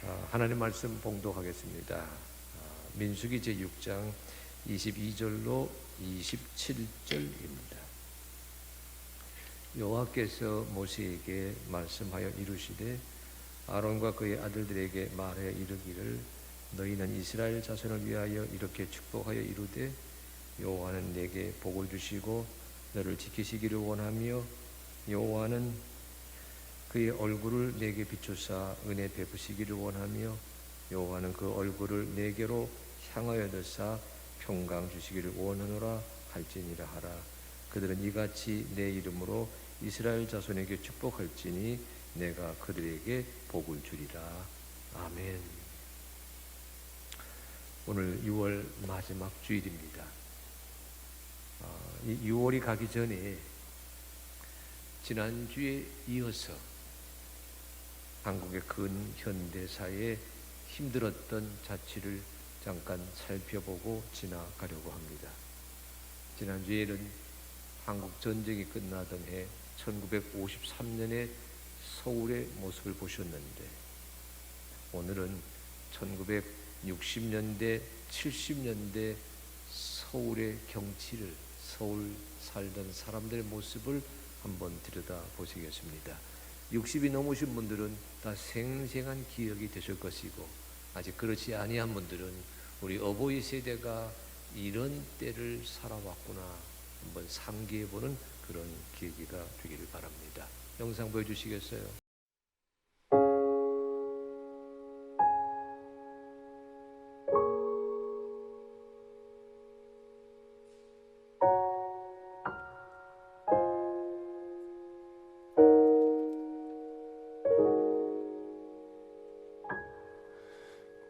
하나님 말씀 봉독하겠습니다. 민수기 제6장 22절로 27절입니다. 여호와께서 모세에게 말씀하여 이르시되 아론과 그의 아들들에게 말하여 이르기를 너희는 이스라엘 자손을 위하여 이렇게 축복하여 이르되 여호와는 내게 복을 주시고 너를 지키시기를 원하며 여호와는 그의 얼굴을 내게 비추사 은혜 베푸시기를 원하며 여호와는 그 얼굴을 내게로 향하여 드사 평강 주시기를 원하노라 할지니라 하라. 그들은 이같이 내 이름으로 이스라엘 자손에게 축복할지니 내가 그들에게 복을 주리라. 아멘. 오늘 6월 마지막 주일입니다. 이 6월이 가기 전에 지난주에 이어서 한국의 근현대사에 힘들었던 자취를 잠깐 살펴보고 지나가려고 합니다. 지난주에는 한국 전쟁이 끝나던 해 1953년에 서울의 모습을 보셨는데 오늘은 1960년대, 70년대 서울의 경치를, 서울 살던 사람들의 모습을 한번 들여다보시겠습니다. 60이 넘으신 분들은 다 생생한 기억이 되실 것이고 아직 그렇지 아니한 분들은 우리 어버이 세대가 이런 때를 살아왔구나 한번 상기해보는 그런 계기가 되기를 바랍니다. 영상 보여주시겠어요?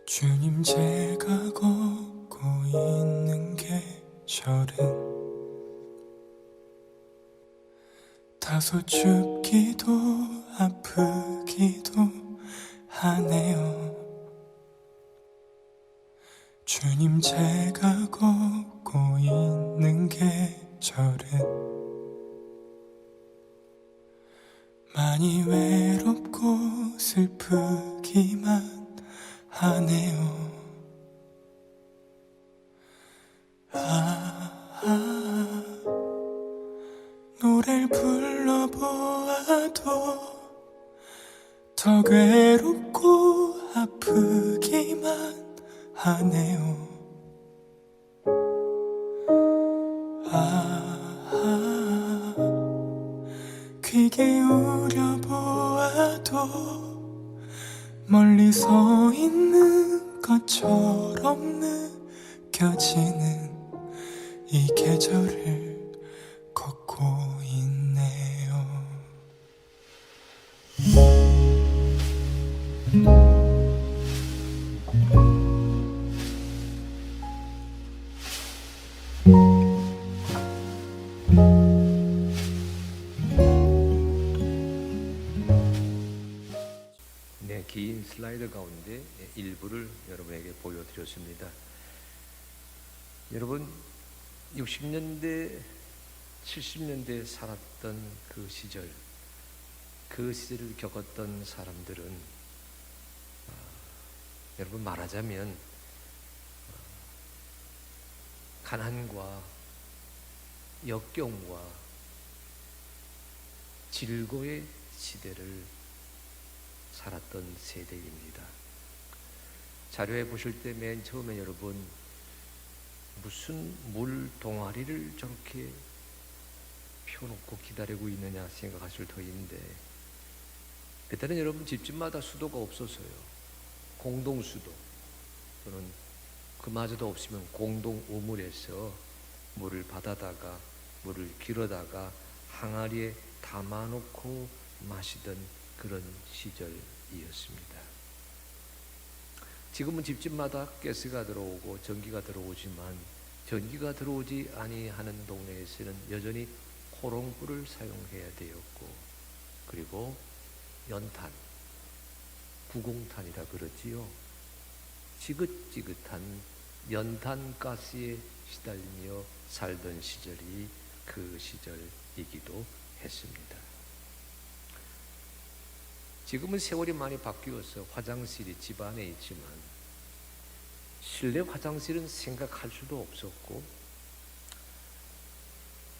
주님 제가 걷고 있는 계절은 다소 춥기도 아프기도 하네요. 주님 제가 걷고 있는 계절은 많이 외롭고 슬프기만 하네요. 노래를 불러보아도 더 괴롭고 아프기만 하네요. 귀 기울여 보아도 멀리 서 있는 것처럼 느껴지는 이 계절을 걷고 있네요. 긴 슬라이드 가운데 일부를 여러분에게 보여드렸습니다. 여러분 60년대, 70년대에 살았던 그 시절을 겪었던 사람들은 여러분 말하자면 가난과 역경과 질고의 시대를 살았던 세대입니다. 자료에 보실 때 맨 처음에 여러분 무슨 물 동아리를 저렇게 펴놓고 기다리고 있느냐 생각하실 터인데 그때는 여러분 집집마다 수도가 없었어요. 공동수도 또는 그마저도 없으면 공동 우물에서 물을 받아다가 물을 길어다가 항아리에 담아놓고 마시던 그런 시절이었습니다. 지금은 집집마다 가스가 들어오고 전기가 들어오지만 전기가 들어오지 아니하는 동네에서는 여전히 호롱불을 사용해야 되었고 그리고 연탄, 구공탄이라 그러지요. 지긋지긋한 연탄 가스에 시달리며 살던 시절이 그 시절이기도 했습니다. 지금은 세월이 많이 바뀌어서 화장실이 집 안에 있지만 실내 화장실은 생각할 수도 없었고,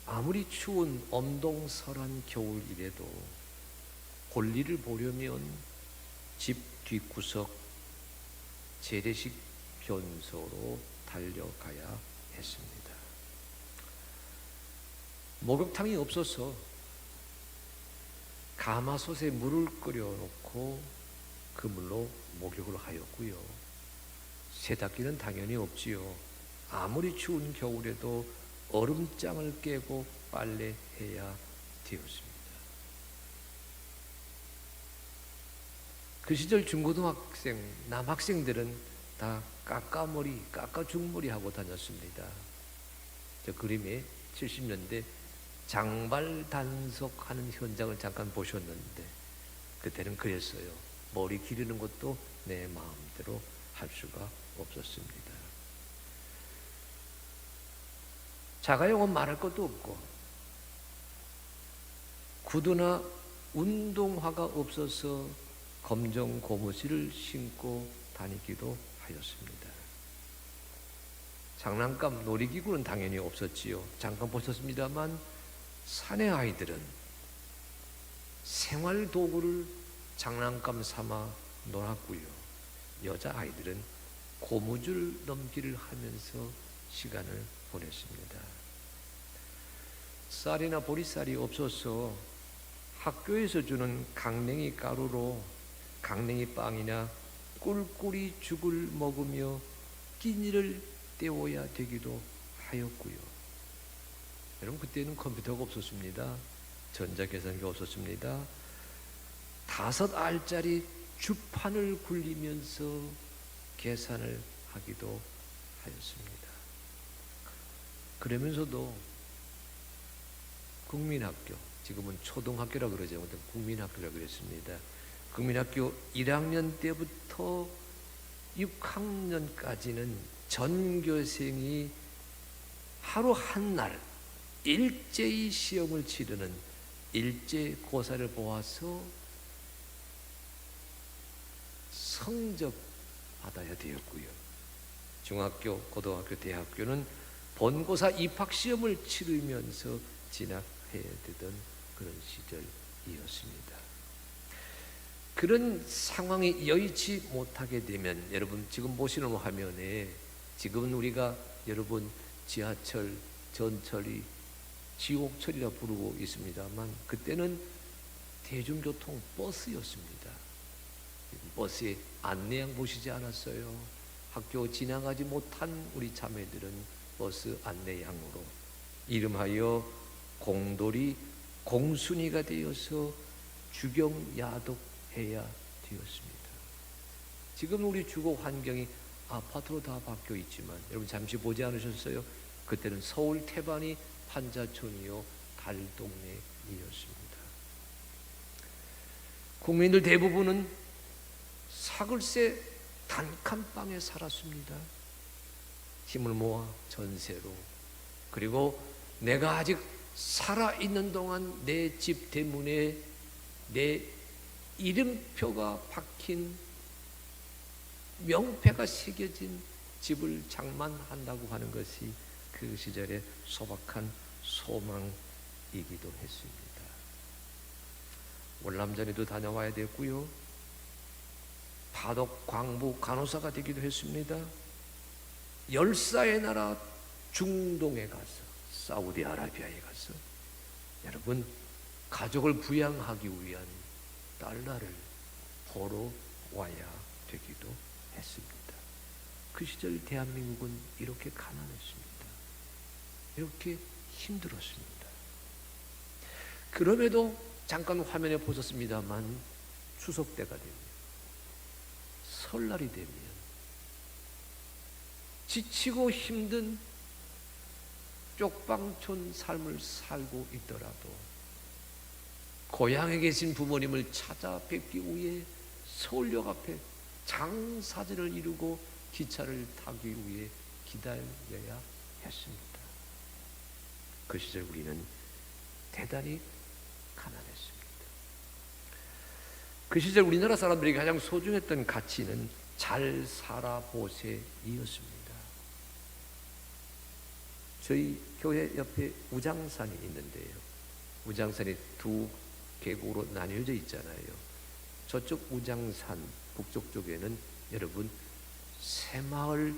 아무리 추운 엄동설한 겨울이라도 볼일을 보려면 집 뒷구석 재래식 변소로 달려가야 했습니다. 목욕탕이 없어서 가마솥에 물을 끓여놓고 그 물로 목욕을 하였고요. 세탁기는 당연히 없지요. 아무리 추운 겨울에도 얼음장을 깨고 빨래해야 되었습니다. 그 시절 중고등학생, 남학생들은 다 깎아머리, 깎아중머리 하고 다녔습니다. 저 그림에 70년대 장발 단속하는 현장을 잠깐 보셨는데 그때는 그랬어요. 머리 기르는 것도 내 마음대로 할 수가 없었습니다. 자가용은 말할 것도 없고 구두나 운동화가 없어서 검정 고무신을 신고 다니기도 하였습니다. 장난감, 놀이기구는 당연히 없었지요. 잠깐 보셨습니다만 사내 아이들은 생활도구를 장난감 삼아 놀았고요. 여자아이들은 고무줄 넘기를 하면서 시간을 보냈습니다. 쌀이나 보리쌀이 없어서 학교에서 주는 강냉이 가루로 강냉이 빵이나 꿀꿀이 죽을 먹으며 끼니를 때워야 되기도 하였고요. 여러분, 그때는 컴퓨터가 없었습니다. 전자계산기가 없었습니다. 5알짜리 주판을 굴리면서 계산을 하기도 하였습니다. 그러면서도 국민학교, 지금은 초등학교라 그러죠. 국민학교라 그랬습니다. 국민학교 1학년 때부터 6학년까지는 전교생이 하루 한 날 일제히 시험을 치르는 일제고사를 보아서 성적 받아야 되었고요. 중학교, 고등학교, 대학교는 본고사 입학시험을 치르면서 진학해야 되던 그런 시절이었습니다. 그런 상황이 여의치 못하게 되면, 여러분 지금 보시는 화면에 지금은 우리가 여러분 지하철, 전철이 지옥철이라 부르고 있습니다만 그때는 대중교통 버스였습니다. 버스에 안내양 보시지 않았어요? 학교 지나가지 못한 우리 자매들은 버스 안내양으로 이름하여 공돌이 공순이가 되어서 주경야독해야 되었습니다. 지금 우리 주거 환경이 아파트로 다 바뀌어 있지만 여러분 잠시 보지 않으셨어요? 그때는 서울 태반이 판자촌이요 달동네이었습니다. 국민들 대부분은 사글세 단칸방에 살았습니다. 힘을 모아 전세로, 그리고 내가 아직 살아있는 동안 내 집 대문에 내 이름표가 박힌 명패가 새겨진 집을 장만한다고 하는 것이 그 시절의 소박한 소망이기도 했습니다. 월남전에도 다녀와야 됐고요. 파독 광부 간호사가 되기도 했습니다. 열사의 나라 중동에 가서, 사우디아라비아에 가서 여러분 가족을 부양하기 위한 달러를 벌어 와야 되기도 했습니다. 그 시절 대한민국은 이렇게 가난했습니다. 이렇게 힘들었습니다. 그럼에도 잠깐 화면에 보셨습니다만 추석 때가 되면, 설날이 되면 지치고 힘든 쪽방촌 삶을 살고 있더라도 고향에 계신 부모님을 찾아뵙기 위해 서울역 앞에 장사진을 이루고 기차를 타기 위해 기다려야 했습니다. 그 시절 우리는 대단히 가난했습니다. 그 시절 우리나라 사람들에게 가장 소중했던 가치는 잘 살아보세이었습니다. 저희 교회 옆에 우장산이 있는데요, 우장산이 두 계곡으로 나뉘어져 있잖아요. 저쪽 우장산 북쪽 쪽에는 여러분 새마을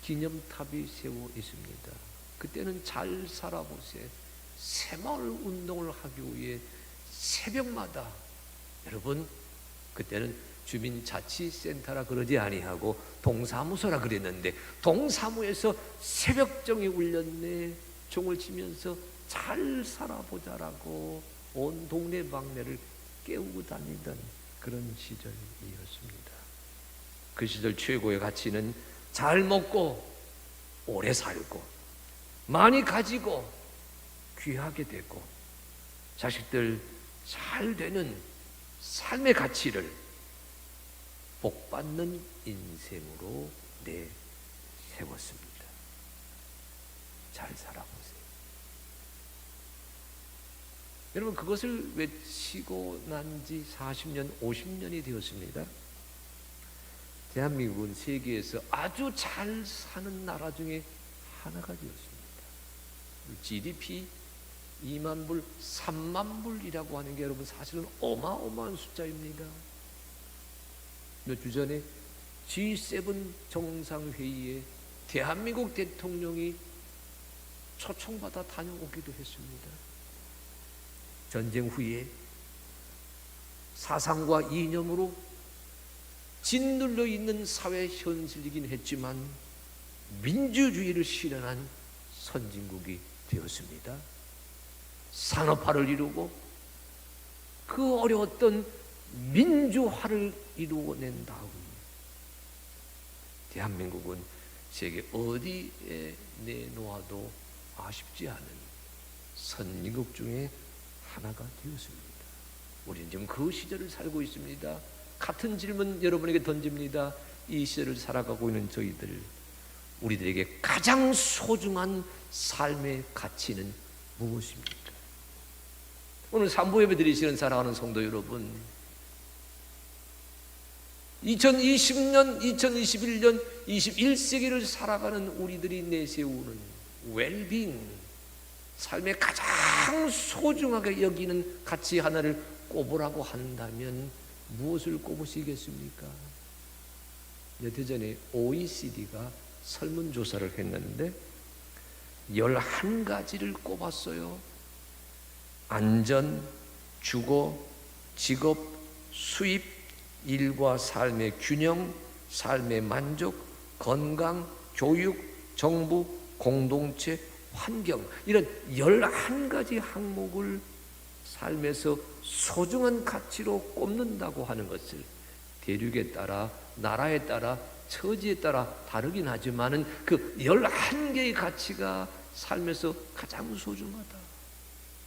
기념탑이 세워 있습니다. 그때는 잘 살아보세 새마을 운동을 하기 위해 새벽마다, 여러분 그때는 주민자치센터라 그러지 아니하고 동사무소라 그랬는데, 동사무에서 새벽종이 울렸네 종을 치면서 잘 살아보자라고 온 동네 방네를 깨우고 다니던 그런 시절이었습니다. 그 시절 최고의 가치는 잘 먹고 오래 살고 많이 가지고 귀하게 되고 자식들 잘 되는 삶의 가치를 복받는 인생으로 내세웠습니다. 잘 살아보세요. 여러분, 그것을 외치고 난 지 40년, 50년이 되었습니다. 대한민국은 세계에서 아주 잘 사는 나라 중에 하나가 되었습니다. GDP 2만 불, 3만 불이라고 하는 게 여러분 사실은 어마어마한 숫자입니다. 몇 주 전에 G7 정상회의에 대한민국 대통령이 초청받아 다녀오기도 했습니다. 전쟁 후에 사상과 이념으로 짓눌려 있는 사회 현실이긴 했지만 민주주의를 실현한 선진국이 되었습니다. 산업화를 이루고 그 어려웠던 민주화를 이루어낸 다음 대한민국은 세계 어디에 내놓아도 아쉽지 않은 선진국 중에 하나가 되었습니다. 우리는 지금 그 시절을 살고 있습니다. 같은 질문 여러분에게 던집니다. 이 시절을 살아가고 있는 저희들, 우리들에게 가장 소중한 삶의 가치는 무엇입니까? 오늘 산부 예배 드리시는 사랑하는 성도 여러분, 2020년, 2021년, 21세기를 살아가는 우리들이 내세우는 웰빙, 삶의 가장 소중하게 여기는 가치 하나를 꼽으라고 한다면 무엇을 꼽으시겠습니까? 몇 해 전에 OECD가 설문조사를 했는데 11가지를 꼽았어요. 안전, 주거, 직업, 수입, 일과 삶의 균형, 삶의 만족, 건강, 교육, 정부, 공동체, 환경, 이런 11가지 항목을 삶에서 소중한 가치로 꼽는다고 하는 것을 대륙에 따라, 나라에 따라, 처지에 따라 다르긴 하지만은 그 11개의 가치가 삶에서 가장 소중하다.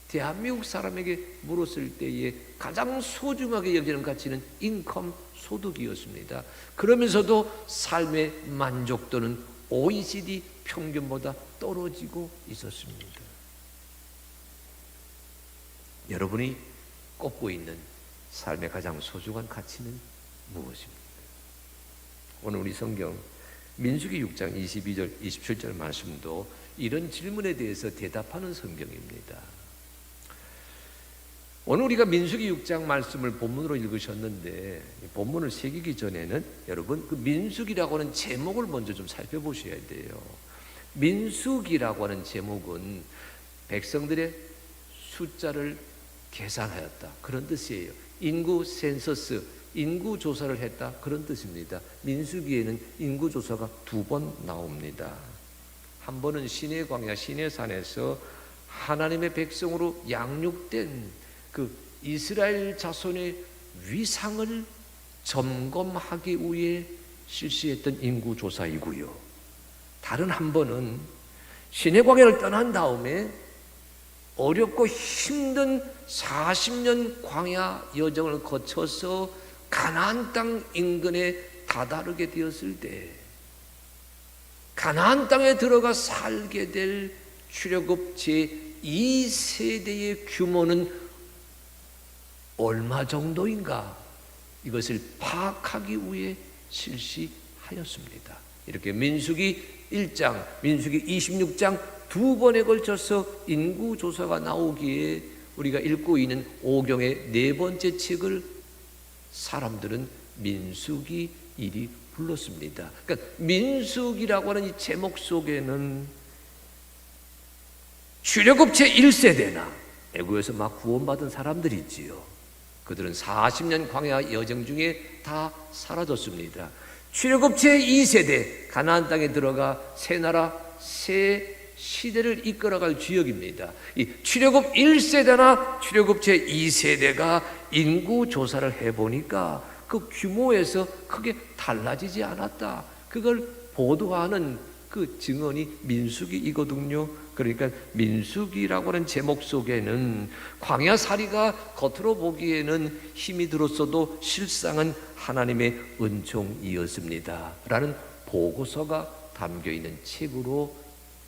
대한민국 사람에게 물었을 때에 가장 소중하게 여기는 가치는 인컴, 소득이었습니다. 그러면서도 삶의 만족도는 OECD 평균보다 떨어지고 있었습니다. 여러분이 꼽고 있는 삶의 가장 소중한 가치는 무엇입니까? 오늘 우리 성경 민수기 6장 22절 27절 말씀도 이런 질문에 대해서 대답하는 성경입니다. 오늘 우리가 민수기 6장 말씀을 본문으로 읽으셨는데, 본문을 새기기 전에는 여러분 그 민수기라고 하는 제목을 먼저 좀 살펴보셔야 돼요. 민수기라고 하는 제목은 백성들의 숫자를 계산하였다, 그런 뜻이에요. 인구 센서스, 인구 조사를 했다, 그런 뜻입니다. 민수기에는 인구 조사가 2번 나옵니다. 한 번은 시내 광야 시내산에서 하나님의 백성으로 양육된 그 이스라엘 자손의 위상을 점검하기 위해 실시했던 인구 조사이고요. 다른 한 번은 시내 광야를 떠난 다음에 어렵고 힘든 40년 광야 여정을 거쳐서 가나안 땅 인근에 다다르게 되었을 때 가나안 땅에 들어가 살게 될 출애굽 제2세대의 규모는 얼마 정도인가 이것을 파악하기 위해 실시하였습니다. 이렇게 민수기 1장, 민수기 26장 두 번에 걸쳐서 인구조사가 나오기에 우리가 읽고 있는 오경의 네 번째 책을 사람들은 민수기 1이 불렀습니다. 그러니까 민수기라고 하는 이 제목 속에는 출애굽체 1세대나 애굽에서 막 구원받은 사람들이지요. 그들은 40년 광야 여정 중에 다 사라졌습니다. 출애굽체 2세대 가나안 땅에 들어가 새 나라 새 시대를 이끌어갈 주역입니다. 이 출애굽 1세대나 출애굽체 2세대가 인구 조사를 해보니까 그 규모에서 크게 달라지지 않았다. 그걸 보도하는 그 증언이 민수기이거든요. 그러니까 민수기라고 하는 제목 속에는 광야살이가 겉으로 보기에는 힘이 들었어도 실상은 하나님의 은총이었습니다 라는 보고서가 담겨있는 책으로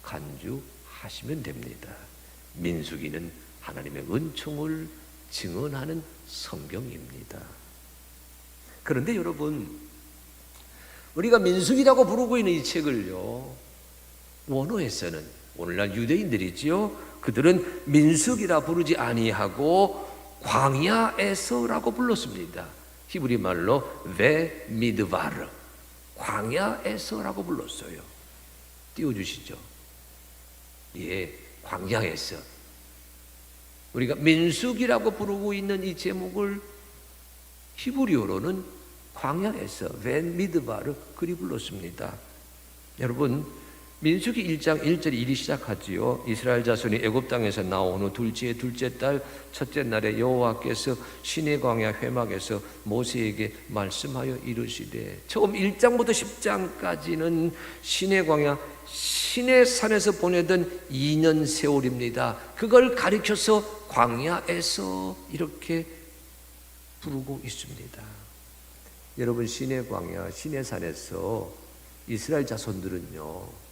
간주하시면 됩니다. 민수기는 하나님의 은총을 증언하는 성경입니다. 그런데 여러분, 우리가 민수기라고 부르고 있는 이 책을요, 원어에서는 오늘날 유대인들이지요, 그들은 민수기라 부르지 아니하고 광야에서라고 불렀습니다. 히브리 말로 베 미드바르, 광야에서라고 불렀어요. 띄워주시죠. 예, 광야에서. 우리가 민수기라고 부르고 있는 이 제목을 히브리어로는 광야에서 벤 미드바르 그리 불렀습니다. 여러분, 민수기 1장 1절에 일이 시작하지요. 이스라엘 자손이 애굽 땅에서 나온 후 둘째 달 첫째 날에 여호와께서 시내 광야 회막에서 모세에게 말씀하여 이르시되, 처음 1장부터 10장까지는 시내 광야 시내산에서 보내던 2년 세월입니다. 그걸 가리켜서 광야에서 이렇게 부르고 있습니다. 여러분, 시내 광야 시내산에서 이스라엘 자손들은요,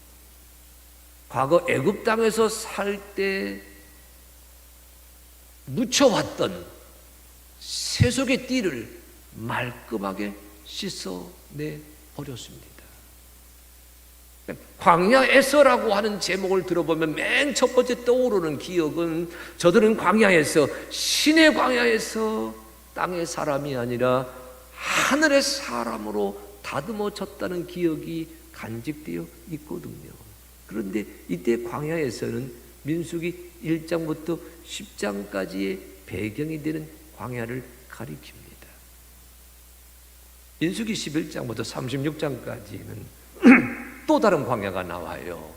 과거 애굽 땅에서 살 때 묻혀왔던 세속의 띠를 말끔하게 씻어내 버렸습니다. 광야에서라고 하는 제목을 들어보면 맨 첫 번째 떠오르는 기억은, 저들은 광야에서, 신의 광야에서 땅의 사람이 아니라 하늘의 사람으로 다듬어졌다는 기억이 간직되어 있거든요. 그런데 이때 광야에서는 민수기 1장부터 10장까지의 배경이 되는 광야를 가리킵니다. 민수기 11장부터 36장까지는 또 다른 광야가 나와요.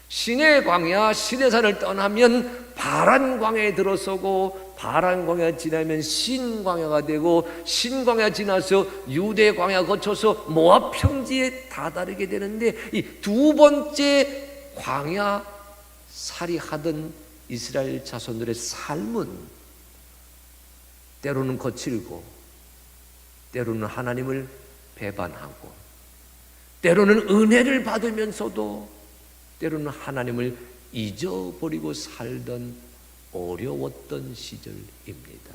시내 광야, 시내산을 떠나면 바란 광야에 들어서고, 바란 광야 지나면 신광야가 되고, 신광야 지나서 유대 광야 거쳐서 모압 평지에 다다르게 되는데, 이 두 번째 광야 살이 하던 이스라엘 자손들의 삶은 때로는 거칠고, 때로는 하나님을 배반하고, 때로는 은혜를 받으면서도 때로는 하나님을 잊어버리고 살던 어려웠던 시절입니다.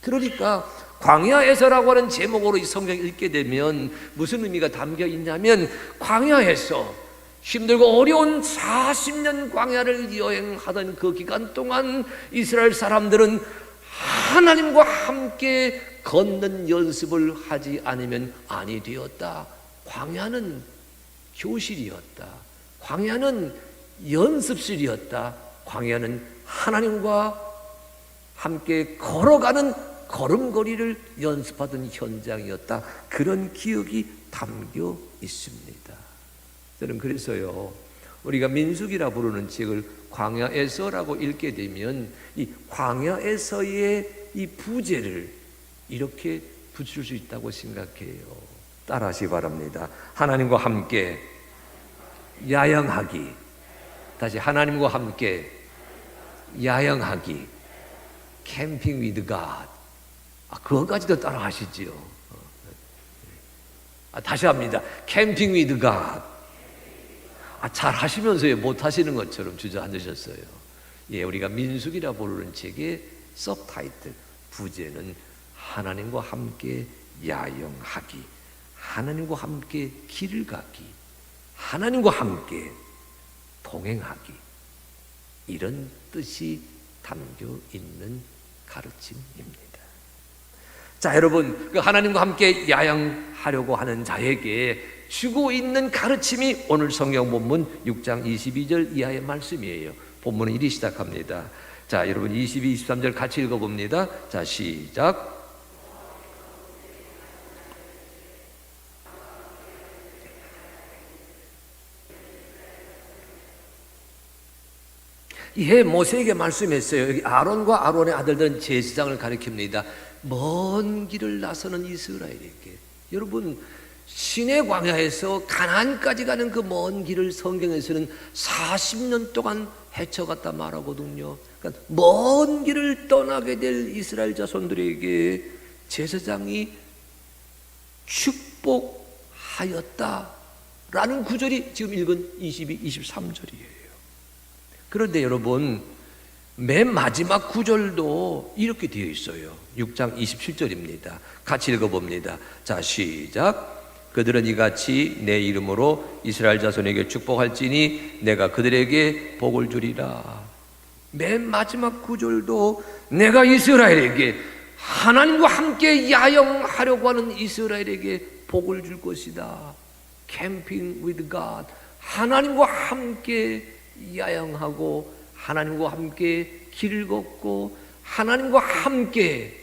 그러니까 광야에서라고 하는 제목으로 이 성경을 읽게 되면 무슨 의미가 담겨 있냐면, 광야에서 힘들고 어려운 40년 광야를 여행하던 그 기간 동안 이스라엘 사람들은 하나님과 함께 걷는 연습을 하지 않으면 아니 되었다. 광야는 교실이었다. 광야는 연습실이었다. 광야는 하나님과 함께 걸어가는 걸음걸이를 연습하던 현장이었다. 그런 기억이 담겨 있습니다. 저는 그래서요, 우리가 민수기라 부르는 책을 광야에서라고 읽게 되면 이 광야에서의 이 부제를 이렇게 붙일 수 있다고 생각해요. 따라하시기 바랍니다. 하나님과 함께 야영하기. 다시, 하나님과 함께 야영하기. 캠핑 위드 갓. 그거까지도 따라하시지요. 다시 합니다. 캠핑 위드 갓. 잘 하시면서 못 하시는 것처럼 주저앉으셨어요. 예, 우리가 민수기라 부르는 책의 서브타이틀 부제는 하나님과 함께 야영하기, 하나님과 함께 길을 가기, 하나님과 함께 동행하기, 이런 뜻이 담겨 있는 가르침입니다. 자, 여러분, 그 하나님과 함께 야영하려고 하는 자에게 주고 있는 가르침이 오늘 성경 본문 6장 22절 이하의 말씀이에요. 본문은 이리 시작합니다. 자, 여러분 22, 23절 같이 읽어봅니다. 자, 시작. 이해 모세에게 말씀했어요. 여기 아론과 아론의 아들들은 제사장을 가리킵니다. 먼 길을 나서는 이스라엘에게. 여러분, 시내 광야에서 가나안까지 가는 그 먼 길을 성경에서는 40년 동안 헤쳐갔다 말하거든요. 그러니까 먼 길을 떠나게 될 이스라엘 자손들에게 제사장이 축복하였다라는 구절이 지금 읽은 22, 23절이에요. 그런데 여러분, 맨 마지막 구절도 이렇게 되어 있어요. 6장 27절입니다. 같이 읽어봅니다. 자, 시작. 그들은 이같이 내 이름으로 이스라엘 자손에게 축복할지니 내가 그들에게 복을 주리라. 맨 마지막 구절도 내가 이스라엘에게, 하나님과 함께 야영하려고 하는 이스라엘에게 복을 줄 것이다. Camping with God. 하나님과 함께 야영하고 하나님과 함께 길을 걷고 하나님과 함께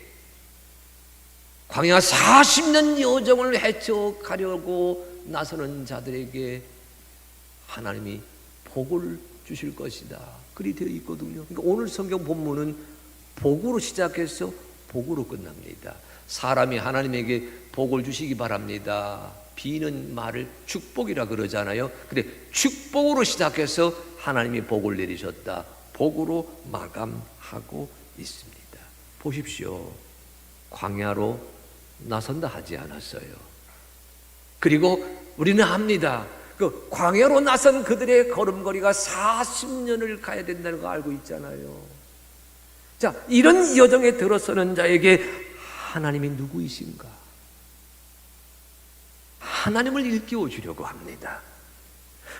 광야 40년 여정을 헤쳐가려고 나서는 자들에게 하나님이 복을 주실 것이다. 그리 되어 있거든요. 그러니까 오늘 성경 본문은 복으로 시작해서 복으로 끝납니다. 사람이 하나님에게 복을 주시기 바랍니다. 비는 말을 축복이라 그러잖아요. 근데 축복으로 시작해서 하나님이 복을 내리셨다. 복으로 마감하고 있습니다. 보십시오. 광야로 나선다 하지 않았어요. 그리고 우리는 압니다. 그 광야로 나선 그들의 걸음걸이가 40년을 가야 된다는 거 알고 있잖아요. 자, 이런 여정에 들어서는 자에게 하나님이 누구이신가? 하나님을 일깨워 주려고 합니다.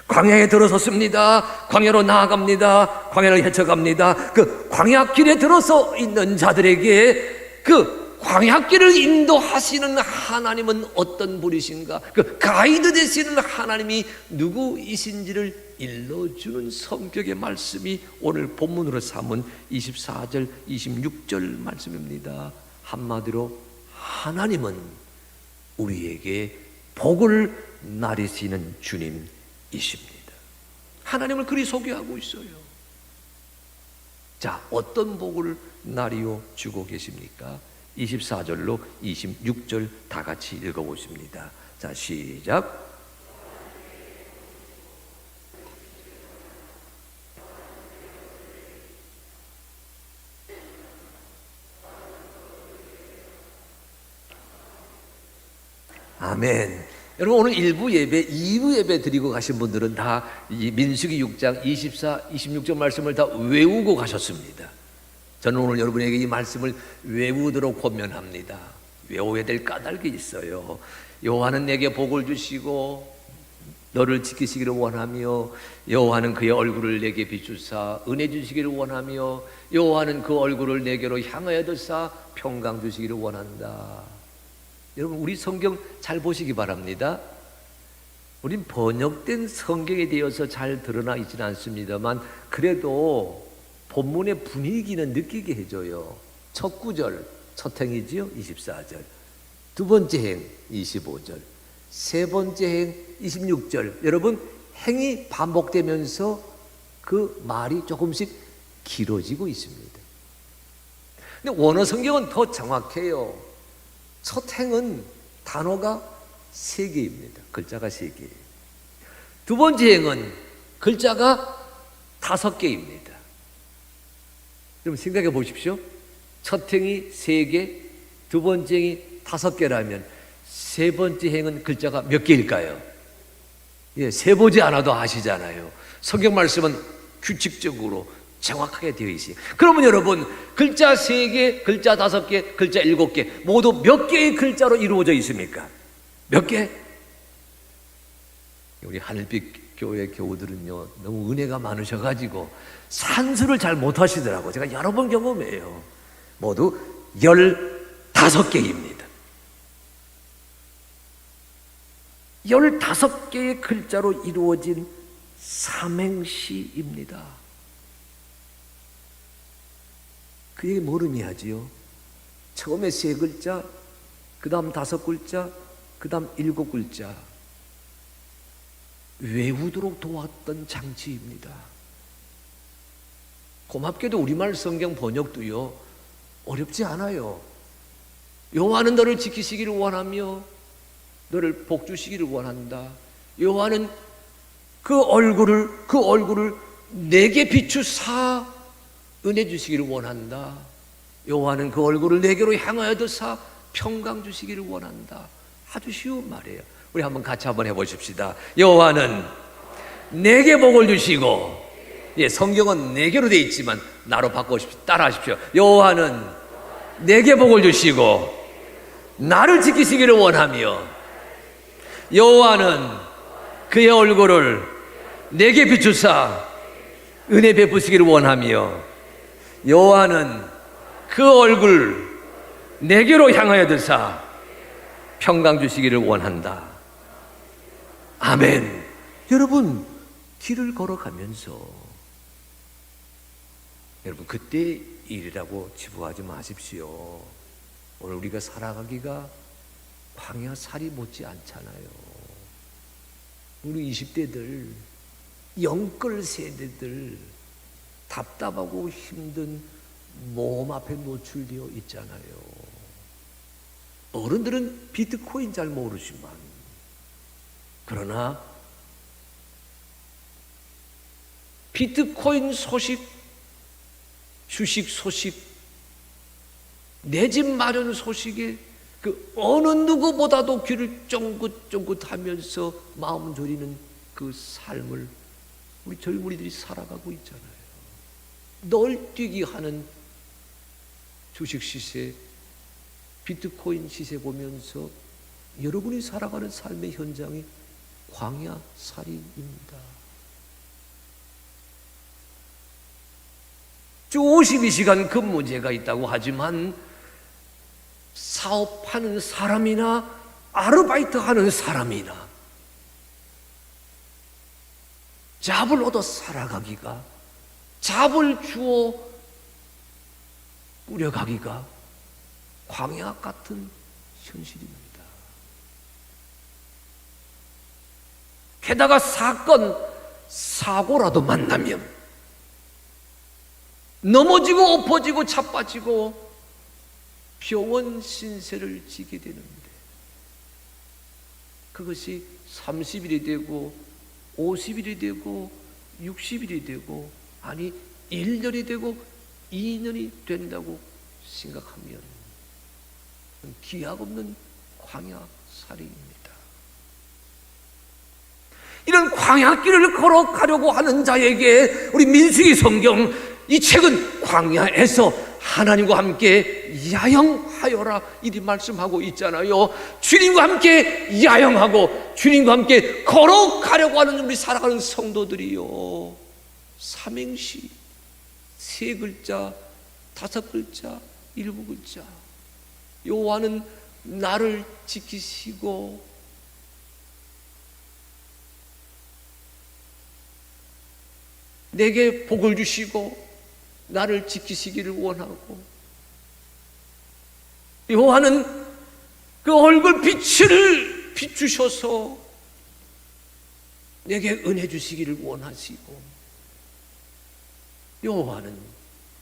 광야에 들어섰습니다. 광야로 나아갑니다. 광야를 헤쳐갑니다. 그 광야길에 들어서 있는 자들에게 그 광야길을 인도하시는 하나님은 어떤 분이신가? 그 가이드 되시는 하나님이 누구이신지를 일러주는 성격의 말씀이 오늘 본문으로 삼은 24절, 26절 말씀입니다. 한마디로 하나님은 우리에게 복을 나리시는 주님이십니다. 하나님을 그리 소개하고 있어요. 자, 어떤 복을 나리어 주고 계십니까? 24절로 26절 다 같이 읽어보십니다. 자, 시작. 아멘. 여러분, 오늘 1부 예배, 2부 예배 드리고 가신 분들은 다 이 민수기 6장 24, 26절 말씀을 다 외우고 가셨습니다. 저는 오늘 여러분에게 이 말씀을 외우도록 권면합니다. 외워야 될 까닭이 있어요. 여호와는 내게 복을 주시고 너를 지키시기를 원하며, 여호와는 그의 얼굴을 내게 비추사 은혜 주시기를 원하며, 여호와는 그 얼굴을 내게로 향하여 드사 평강 주시기를 원한다. 여러분, 우리 성경 잘 보시기 바랍니다. 우린 번역된 성경에 대해서 잘 드러나 있지는 않습니다만 그래도 본문의 분위기는 느끼게 해줘요. 첫 구절, 첫 행이지요, 24절. 두 번째 행, 25절. 세 번째 행, 26절. 여러분, 행이 반복되면서 그 말이 조금씩 길어지고 있습니다. 근데 원어 성경은 더 정확해요. 첫 행은 단어가 3개입니다. 글자가 3개. 두 번째 행은 글자가 5개입니다. 여러분 생각해 보십시오. 첫 행이 3개, 두 번째 행이 5개라면 세 번째 행은 글자가 몇 개일까요? 예, 세보지 않아도 아시잖아요. 성경 말씀은 규칙적으로 정확하게 되어 있어요. 그러면 여러분, 글자 3개, 글자 5개, 글자 7개 모두 몇 개의 글자로 이루어져 있습니까? 몇 개? 우리 하늘빛 교회 교우들은요 너무 은혜가 많으셔가지고 산수를 잘 못하시더라고요. 제가 여러 번 경험해요. 모두 15개입니다. 15개의 글자로 이루어진 삼행시입니다. 그 얘기 뭘 의미하지요? 처음에 3글자, 그 다음 5글자, 그 다음 7글자 외우도록 도왔던 장치입니다. 고맙게도 우리말 성경 번역도요 어렵지 않아요. 여호와는 너를 지키시기를 원하며 너를 복주시기를 원한다. 여호와는 그 얼굴을 내게 비추사 은혜 주시기를 원한다. 여호와는 그 얼굴을 내게로 향하여 드사 평강 주시기를 원한다. 아주 쉬운 말이에요. 우리 같이 한번 해보십시다. 여호와는 내게 복을 주시고, 예, 성경은 내게로 되어 있지만 나로 바꿔주십시오. 따라하십시오. 여호와는 내게 복을 주시고 나를 지키시기를 원하며 여호와는 그의 얼굴을 내게 비추사 은혜 베푸시기를 원하며 여호와는 그 얼굴 내게로 향하여 드사 평강 주시기를 원한다. 아멘. 여러분, 길을 걸어가면서 여러분 그때 일이라고 지부하지 마십시오. 오늘 우리가 살아가기가 광야살이 못지 않잖아요. 우리 20대들, 영끌 세대들 답답하고 힘든 모험 앞에 노출되어 있잖아요. 어른들은 비트코인 잘 모르지만, 그러나 비트코인 소식, 주식 소식, 내 집 마련 소식에 그 어느 누구보다도 귀를 쫑긋쫑긋하면서 마음 졸이는 그 삶을 우리 젊은이들이 살아가고 있잖아요. 널뛰기 하는 주식 시세, 비트코인 시세 보면서 여러분이 살아가는 삶의 현장이 광야살이입니다. 주 52시간 근무제가 있다고 하지만 사업하는 사람이나 아르바이트 하는 사람이나 잡을 얻어 살아가기가, 잡을 주어 꾸려가기가 광야 같은 현실입니다. 게다가 사고라도 만나면 넘어지고 엎어지고 자빠지고 병원 신세를 지게 되는데, 그것이 30일이 되고 50일이 되고 60일이 되고, 아니 1년이 되고 2년이 된다고 생각하면 기약 없는 광야살이입니다. 이런 광야길을 걸어가려고 하는 자에게 우리 민수기 성경 이 책은 광야에서 하나님과 함께 야영하여라 이리 말씀하고 있잖아요. 주님과 함께 야영하고 주님과 함께 걸어가려고 하는 우리 살아가는 성도들이요, 삼행시 3글자, 5글자, 7글자. 여호와는 나를 지키시고 내게 복을 주시고 나를 지키시기를 원하고, 여호와는 그 얼굴 빛을 비추셔서 내게 은혜 주시기를 원하시고, 여호와는,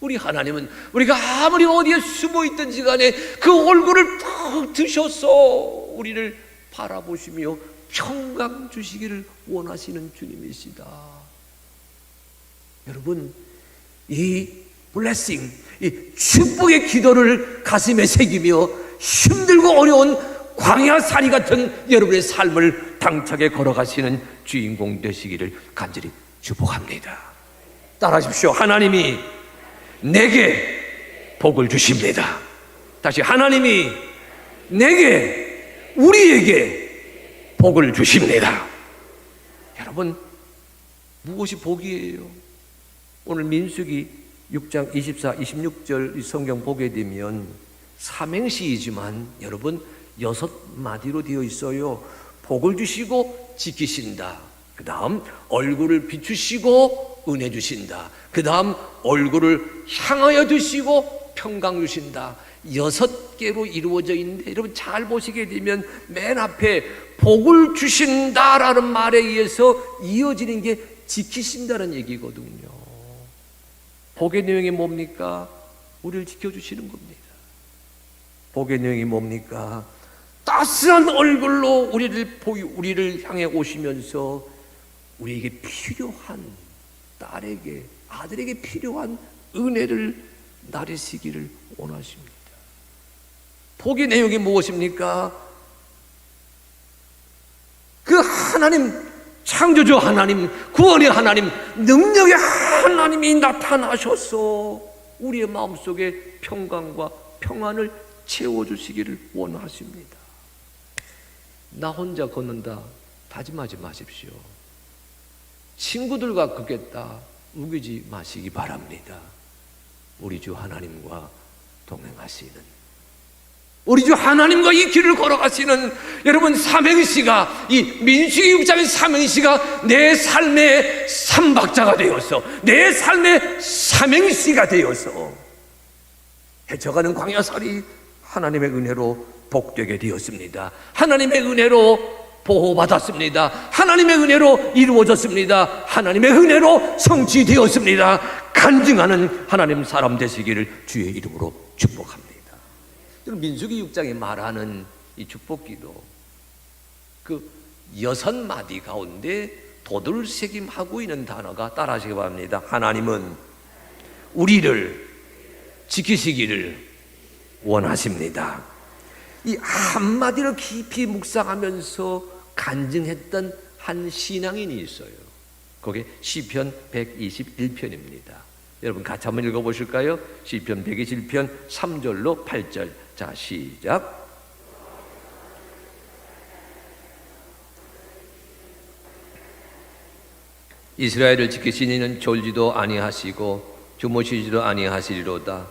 우리 하나님은 우리가 아무리 어디에 숨어 있든지 간에 그 얼굴을 탁 드셔서 우리를 바라보시며 평강 주시기를 원하시는 주님이시다. 여러분, 이 블레싱, 이 축복의 기도를 가슴에 새기며 힘들고 어려운 광야살이 같은 여러분의 삶을 당차게 걸어가시는 주인공 되시기를 간절히 축복합니다. 따라하십시오. 하나님이 내게 복을 주십니다. 다시, 하나님이 내게, 우리에게 복을 주십니다. 여러분, 무엇이 복이에요? 오늘 민수기 6장 24, 26절 성경 보게 되면 삼행시이지만 여러분 6마디로 되어 있어요. 복을 주시고 지키신다. 그 다음 얼굴을 비추시고 은혜 주신다. 그 다음 얼굴을 향하여 두시고 평강 주신다. 6개로 이루어져 있는데 여러분 잘 보시게 되면 맨 앞에 복을 주신다라는 말에 의해서 이어지는 게 지키신다는 얘기거든요. 복의 내용이 뭡니까? 우리를 지켜주시는 겁니다. 복의 내용이 뭡니까? 따스한 얼굴로 우리를 향해 오시면서 우리에게 필요한 딸에게, 아들에게 필요한 은혜를 나르시기를 원하십니다. 복의 내용이 무엇입니까? 그 하나님, 창조주 하나님, 구원의 하나님, 능력의 하나님이 나타나셔서 우리의 마음속에 평강과 평안을 채워주시기를 원하십니다. 나 혼자 걷는다 다짐하지 마십시오. 친구들과 걷겠다 우기지 마시기 바랍니다. 우리 주 하나님과 동행하시는, 우리 주 하나님과 이 길을 걸어가시는 여러분 삼행시가, 이 민수기 6장의 삼행시가 내 삶의 삼박자가 되어서, 내 삶의 삼행시가 되어서 헤쳐가는 광야살이 하나님의 은혜로 복되게 되었습니다. 하나님의 은혜로 보호받았습니다. 하나님의 은혜로 이루어졌습니다. 하나님의 은혜로 성취되었습니다. 간증하는 하나님 사람 되시기를 주의 이름으로 축복합니다. 민수기 6장에 말하는 이 축복기도 그 6마디 가운데 도들새김하고 있는 단어가 따라하시기 바랍니다. 하나님은 우리를 지키시기를 원하십니다. 이 한마디를 깊이 묵상하면서 간증했던 한 신앙인이 있어요. 그게 시편 121편입니다. 여러분 같이 한번 읽어보실까요? 시편 121편 3절로 8절. 자, 시작. 이스라엘을 지키시니는 졸지도 아니하시고 주무시지도 아니하시리로다.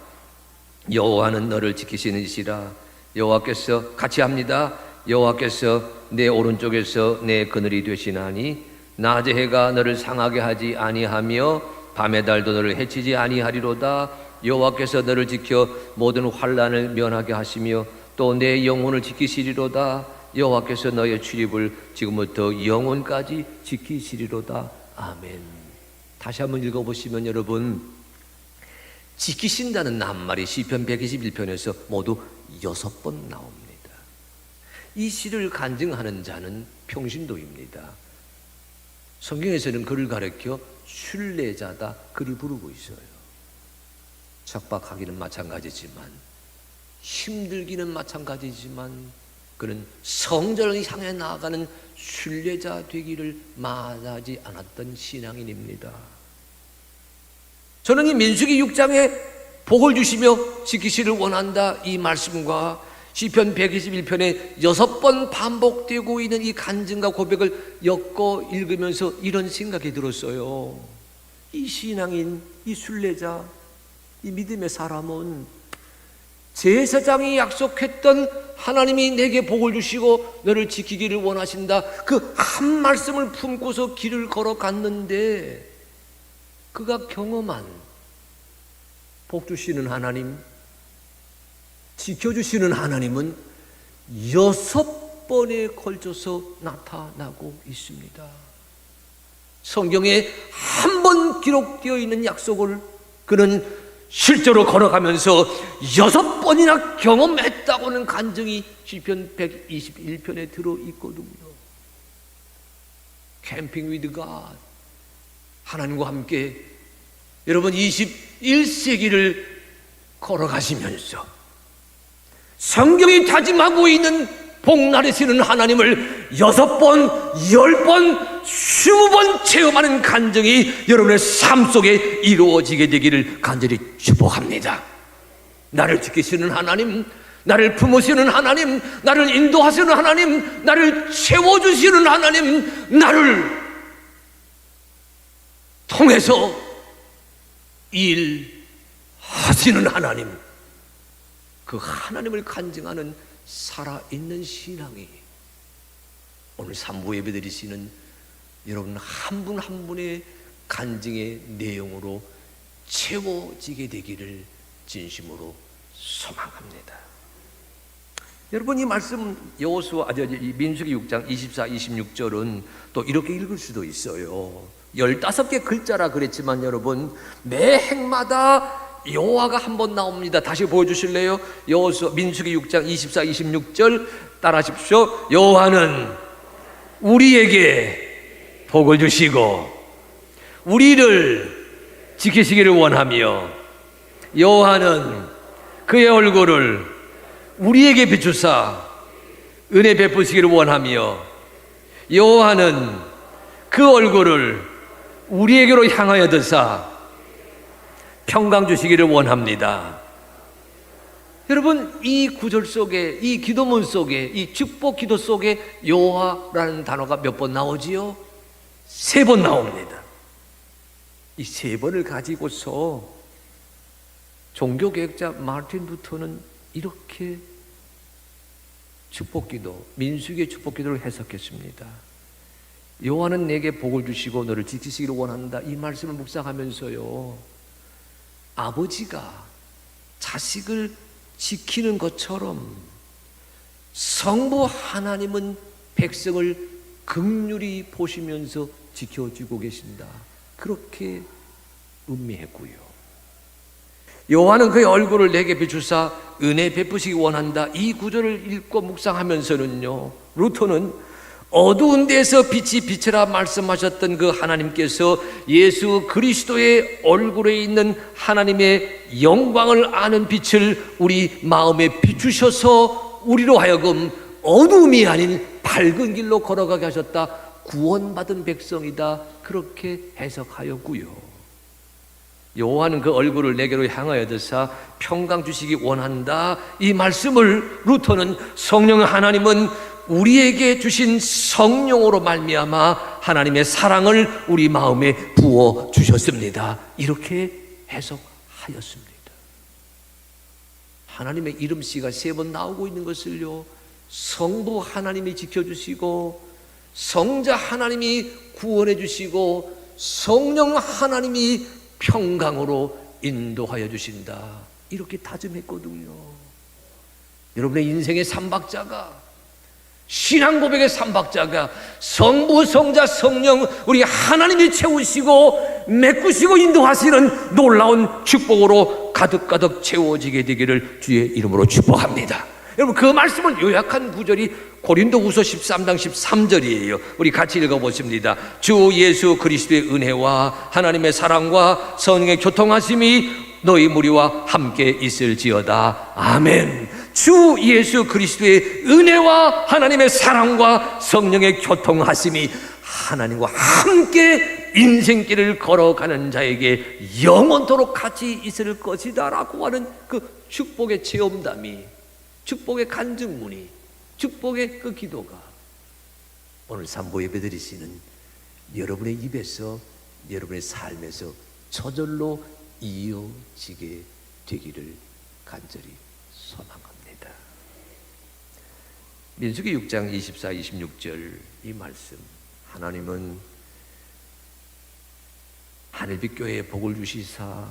여호와는 너를 지키시는 이시라. 여호와께서 같이 합니다. 여호와께서 내 오른쪽에서 내 그늘이 되시나니 낮의 해가 너를 상하게 하지 아니하며 밤의 달도 너를 해치지 아니하리로다. 여호와께서 너를 지켜 모든 환난을 면하게 하시며 또 내 영혼을 지키시리로다. 여호와께서 너의 출입을 지금부터 영혼까지 지키시리로다. 아멘. 다시 한번 읽어보시면 여러분, 지키신다는 낱말이 시편 121편에서 모두 6번 나옵니다. 이 시를 간증하는 자는 평신도입니다. 성경에서는 그를 가리켜 순례자다 그를 부르고 있어요. 척박하기는 마찬가지지만, 힘들기는 마찬가지지만 그는 성전을 향해 나아가는 순례자 되기를 마다하지 않았던 신앙인입니다. 저는 이 민수기 6장에 복을 주시며 지키시를 원한다 이 말씀과 시편 121편에 6번 반복되고 있는 이 간증과 고백을 엮어 읽으면서 이런 생각이 들었어요. 이 신앙인, 이 순례자, 이 믿음의 사람은 제사장이 약속했던 하나님이 내게 복을 주시고 너를 지키기를 원하신다 그 한 말씀을 품고서 길을 걸어갔는데, 그가 경험한 복 주시는 하나님, 지켜주시는 하나님은 6번에 걸쳐서 나타나고 있습니다. 성경에 한 번 기록되어 있는 약속을 그는 실제로 걸어가면서 6번이나 경험했다고는 간증이 시편 121편에 들어있거든요. 캠핑 위드 갓, 하나님과 함께 여러분 21세기를 걸어가시면서 성경이 다짐하고 있는 복 나르시는 하나님을 6번, 10번, 20번 체험하는 간증이 여러분의 삶 속에 이루어지게 되기를 간절히 축복합니다. 나를 지키시는 하나님, 나를 품으시는 하나님, 나를 인도하시는 하나님, 나를 채워주시는 하나님, 나를 통해서 일하시는 하나님, 그 하나님을 간증하는 살아있는 신앙이 오늘 3부 예배 드리시는 여러분 한 분 한 분의 간증의 내용으로 채워지게 되기를 진심으로 소망합니다. 여러분, 이 말씀 민수기 6장 24, 26절은 또 이렇게 읽을 수도 있어요. 15개 글자라 그랬지만 여러분, 매 행마다 여호와가 한 번 나옵니다. 다시 보여주실래요? 민수기 6장 24, 26절 따라하십시오. 여호와는 우리에게 복을 주시고 우리를 지키시기를 원하며 여호와는 그의 얼굴을 우리에게 비추사 은혜 베푸시기를 원하며 여호와는 그 얼굴을 우리에게로 향하여 드사 평강 주시기를 원합니다. 여러분, 이 구절 속에, 이 기도문 속에, 이 축복 기도 속에 여호와라는 단어가 몇 번 나오지요? 3번 나옵니다. 이 3번을 가지고서 종교개혁자 마르틴 루터는 이렇게 축복기도, 민수기의 축복기도를 해석했습니다. 여호와는 내게 복을 주시고 너를 지키시기를 원한다. 이 말씀을 묵상하면서요, 아버지가 자식을 지키는 것처럼 성부 하나님은 백성을 긍휼히 보시면서 지켜주고 계신다, 그렇게 음미했고요. 여호와는 그의 얼굴을 내게 비추사 은혜 베푸시기 원한다. 이 구절을 읽고 묵상하면서는요, 루터는 어두운 데서 빛이 비치라 말씀하셨던 그 하나님께서 예수 그리스도의 얼굴에 있는 하나님의 영광을 아는 빛을 우리 마음에 비추셔서 우리로 하여금 어두움이 아닌 밝은 길로 걸어가게 하셨다. 구원받은 백성이다, 그렇게 해석하였고요. 여호와는 그 얼굴을 내게로 향하여 드사 평강 주시기 원한다. 이 말씀을 루터는 성령 하나님은 우리에게 주신 성령으로 말미암아 하나님의 사랑을 우리 마음에 부어 주셨습니다, 이렇게 해석하였습니다. 하나님의 이름씨가 3번 나오고 있는 것을요, 성부 하나님이 지켜주시고 성자 하나님이 구원해 주시고 성령 하나님이 평강으로 인도하여 주신다, 이렇게 다짐했거든요. 여러분의 인생의 삼박자가, 신앙 고백의 삼박자가 성부, 성자, 성령 우리 하나님이 채우시고 메꾸시고 인도하시는 놀라운 축복으로 가득가득 채워지게 되기를 주의 이름으로 축복합니다. 여러분, 그 말씀을 요약한 구절이 고린도후서 13장 13절이에요. 우리 같이 읽어보십니다. 주 예수 그리스도의 은혜와 하나님의 사랑과 성령의 교통하심이 너희 무리와 함께 있을지어다. 아멘. 주 예수 그리스도의 은혜와 하나님의 사랑과 성령의 교통하심이 하나님과 함께 인생길을 걸어가는 자에게 영원토록 같이 있을 것이다 라고 하는 그 축복의 체험담이, 축복의 간증문이, 축복의 그 기도가 오늘 3부 예배 드리시는 여러분의 입에서, 여러분의 삶에서 저절로 이어지게 되기를 간절히 소망합니다. 민수기 6장 24, 26절 이 말씀, 하나님은 하늘빛 교회에 복을 주시사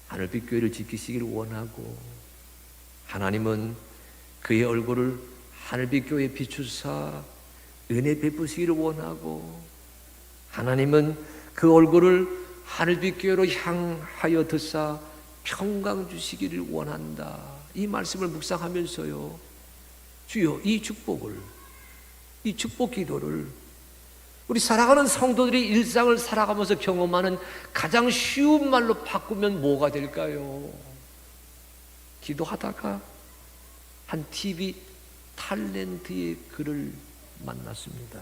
하늘빛 교회를 지키시기를 원하고, 하나님은 그의 얼굴을 하늘빛 교회에 비추사 은혜 베푸시기를 원하고, 하나님은 그 얼굴을 하늘빛 교회로 향하여 드사 평강 주시기를 원한다. 이 말씀을 묵상하면서요, 주여, 이 축복을, 이 축복 기도를 우리 살아가는 성도들이 일상을 살아가면서 경험하는 가장 쉬운 말로 바꾸면 뭐가 될까요? 기도하다가 한 TV 탤런트의 그를 만났습니다.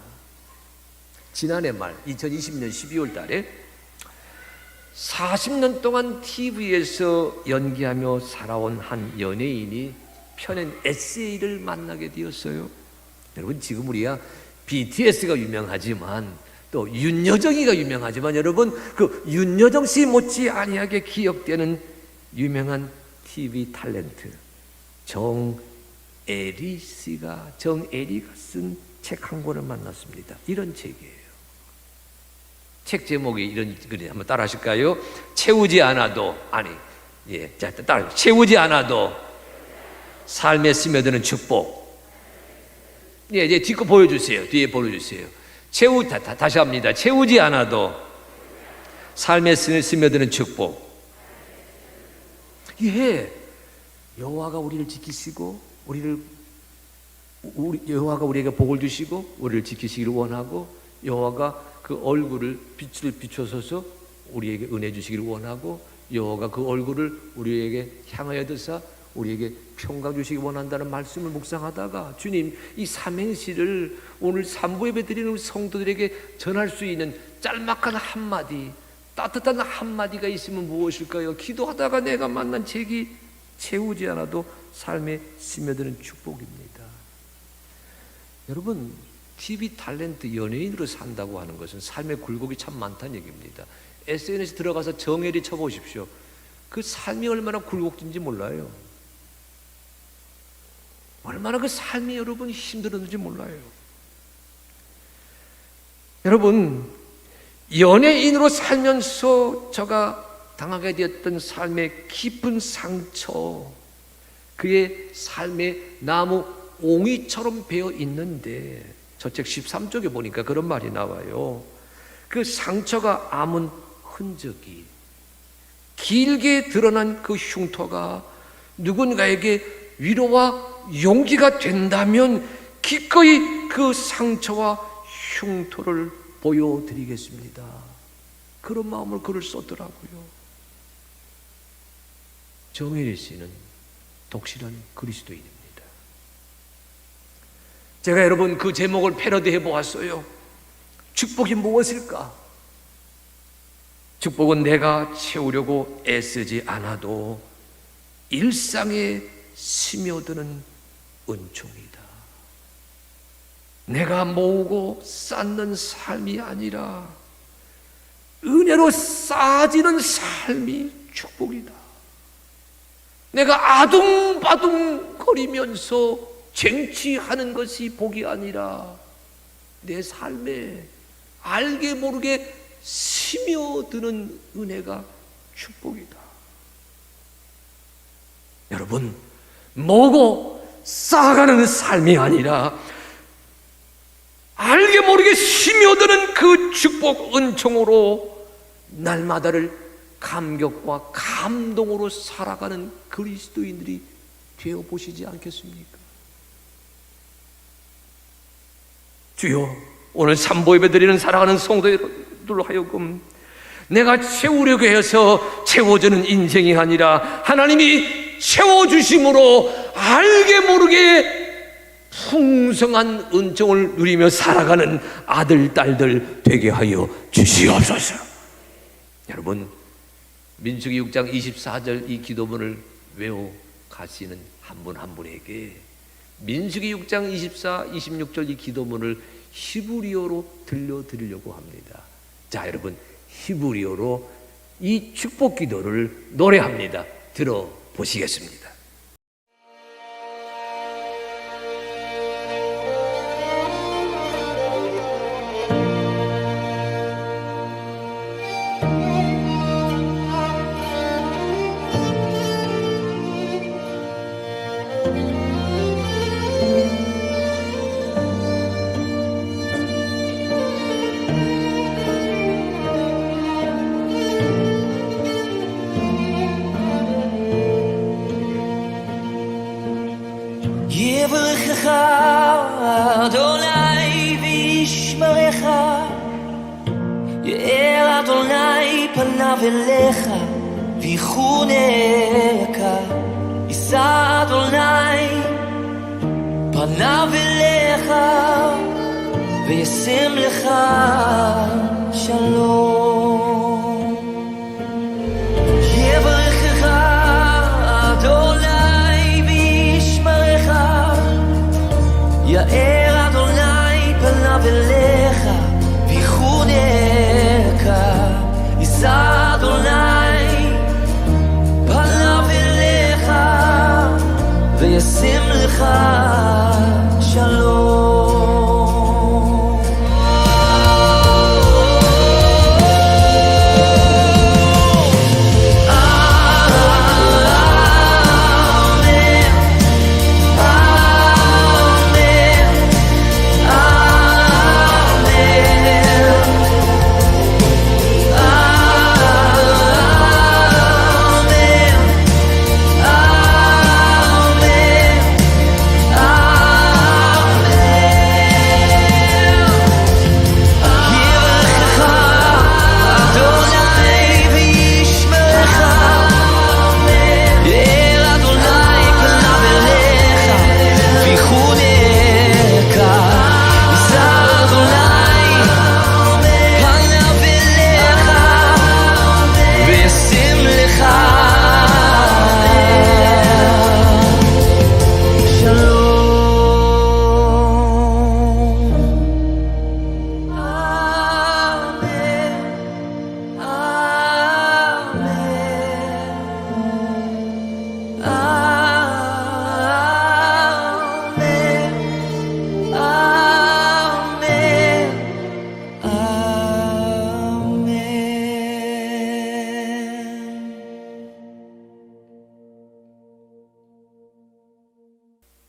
지난해 말 2020년 12월 달에 40년 동안 TV에서 연기하며 살아온 한 연예인이 펴낸 에세이를 만나게 되었어요. 여러분, 지금 우리가 BTS가 유명하지만 또 윤여정이가 유명하지만, 여러분, 그 윤여정 씨 못지 아니하게 기억되는 유명한 TV 탤런트 정애리 씨가, 정애리가 쓴 책 한 권을 만났습니다. 이런 책이에요. 책 제목이 이런 글이, 한번 따라 하실까요? 채우지 않아도, 자, 따라, 채우지 않아도 삶에 스며드는 축복. 예, 이제 뒤거 보여주세요. 뒤에 보여주세요. 다시 합니다. 채우지 않아도 삶에 스며드는 축복. 예, 여호와가 우리를 지키시고, 여호와가 우리에게 복을 주시고 우리를 지키시기를 원하고, 여호와가 그 얼굴을 빛을 비춰서서 우리에게 은혜 주시기를 원하고, 여호와가 그 얼굴을 우리에게 향하여 드사 우리에게 평강 주시기 원한다는 말씀을 묵상하다가, 주님, 이 삼행시를 오늘 삼부예배 드리는 성도들에게 전할 수 있는 짤막한 한마디, 따뜻한 한마디가 있으면 무엇일까요? 기도하다가 내가 만난 책이 채우지 않아도 삶에 스며드는 축복입니다. 여러분, TV 탤런트 연예인으로 산다고 하는 것은 삶의 굴곡이 참 많다는 얘기입니다. SNS 들어가서 정애리 쳐보십시오. 그 삶이 얼마나 굴곡진지 몰라요. 얼마나 그 삶이 여러분 힘들었는지 몰라요. 여러분, 연예인으로 살면서 제가 당하게 되었던 삶의 깊은 상처, 그의 삶에 나무 옹이처럼 베어 있는데, 저 책 13쪽에 보니까 그런 말이 나와요. 그 상처가 아문 흔적이, 길게 드러난 그 흉터가 누군가에게 위로와 용기가 된다면 기꺼이 그 상처와 흉터를 보여드리겠습니다. 그런 마음을 글을 썼더라고요. 정혜리 씨는 독실한 그리스도인입니다. 제가 여러분 그 제목을 패러디해 보았어요. 축복이 무엇일까? 축복은 내가 채우려고 애쓰지 않아도 일상에 스며드는 은총이다. 내가 모으고 쌓는 삶이 아니라 은혜로 쌓아지는 삶이 축복이다. 내가 아둥바둥 거리면서 쟁취하는 것이 복이 아니라 내 삶에 알게 모르게 스며드는 은혜가 축복이다. 여러분, 모으고 쌓아가는 삶이 아니라 알게 모르게 스며드는 그 축복 은총으로 날마다를 감격과 감동으로 살아가는 그리스도인들이 되어 보시지 않겠습니까? 주여, 오늘 삼보예배 드리는 사랑하는 성도들로 하여금 내가 채우려고 해서 채워지는 인생이 아니라 하나님이 채워주심으로 알게 모르게 풍성한 은총을 누리며 살아가는 아들, 딸들 되게 하여 주시옵소서. 여러분, 민수기 6장 24절 이 기도문을 외워 가시는 한 분 한 분에게 민수기 6장 24, 26절 이 기도문을 히브리어로 들려드리려고 합니다. 자, 여러분, 히브리어로 이 축복 기도를 노래합니다. 들어보시겠습니다. יברכך אדוני וישמרך, יאר אדוני פניו אליך ויחונך, יישא אדוני פניו אליך וישם לך שלום. יברכך אדוני וישמרך, יאר אדוני פניו אליך ויחונך, יישא אדוני פניו אליך וישם לך שלום.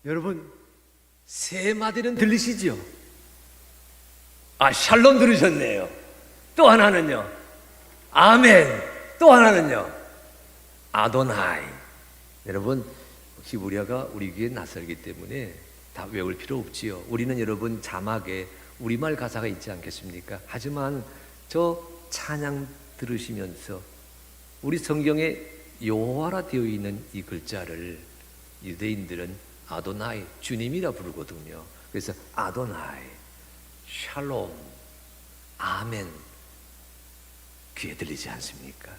여러분, 세 마디는 들리시죠? 샬롬 들으셨네요. 또 하나는요, 아멘. 또 하나는요, 아도나이. 여러분, 히브리어가 우리 귀에 낯설기 때문에 다 외울 필요 없지요. 우리는 여러분 자막에 우리말 가사가 있지 않겠습니까? 하지만 저 찬양 들으시면서 우리 성경에 여호와라 되어 있는 이 글자를 유대인들은 아도나이, 주님이라 부르거든요. 그래서 아도나이, 샬롬, 아멘, 귀에 들리지 않습니까?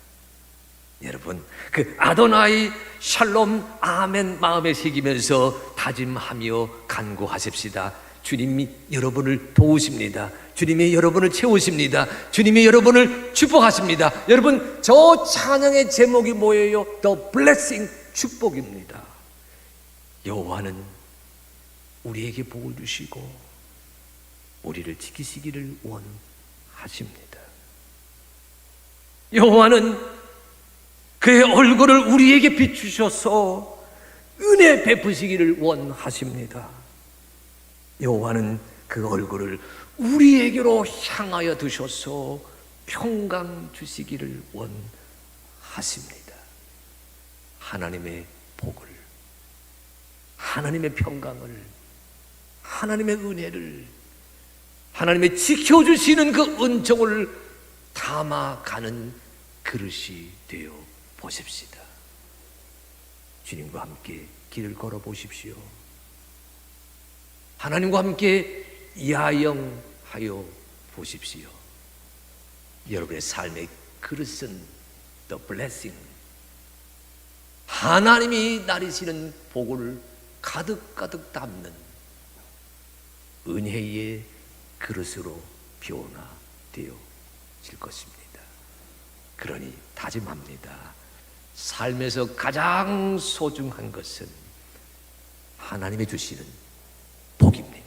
여러분, 그 아도나이, 샬롬, 아멘 마음에 새기면서 다짐하며 간구하십시다. 주님이 여러분을 도우십니다. 주님이 여러분을 채우십니다. 주님이 여러분을 축복하십니다. 여러분, 저 찬양의 제목이 뭐예요? The Blessing, 축복입니다. 여호와는 우리에게 복을 주시고 우리를 지키시기를 원하십니다. 여호와는 그의 얼굴을 우리에게 비추셔서 은혜 베푸시기를 원하십니다. 여호와는 그 얼굴을 우리에게로 향하여 두셔서 평강 주시기를 원하십니다. 하나님의 복을, 하나님의 평강을, 하나님의 은혜를, 하나님의 지켜주시는 그 은총을 담아가는 그릇이 되어 보십시다. 주님과 함께 길을 걸어 보십시오. 하나님과 함께 야영하여 보십시오. 여러분의 삶의 그릇은 The Blessing, 하나님이 나리시는 복을 가득가득 담는 은혜의 그릇으로 변화되어질 것입니다. 그러니 다짐합니다. 삶에서 가장 소중한 것은 하나님이 주시는 복입니다.